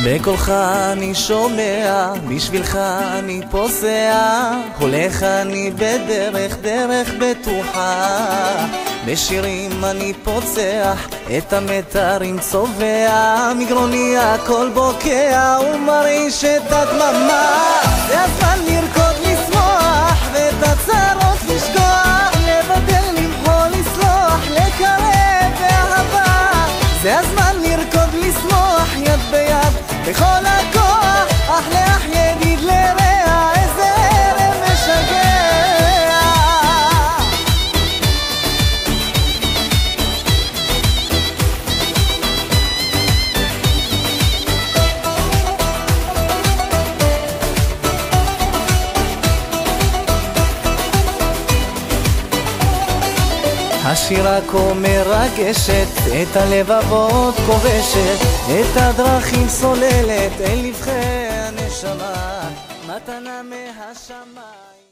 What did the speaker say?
בקולך אני שומע, בשבילך אני פוסע, הולך אני בדרך, דרך בטוחה. בשירים אני פוצח, את המתרים צובע, מגרוני הכל בוקע ומרעיש את הדממה. זה הזמן לרקוד לשמוח, ואת הצרות לשכוח, לבדל למחול לסלוח, לקרב באהבה. זה הזמן לרקוד לשמוח, יד ביד בכל הכוח, אח לאח ידיד לרע, איזה ערב משגע. השירה כה מרגשת, את הלבבות כובשת, את הדרכים סוללת, אל נבחי הנשמה, מתנה מהשמיים.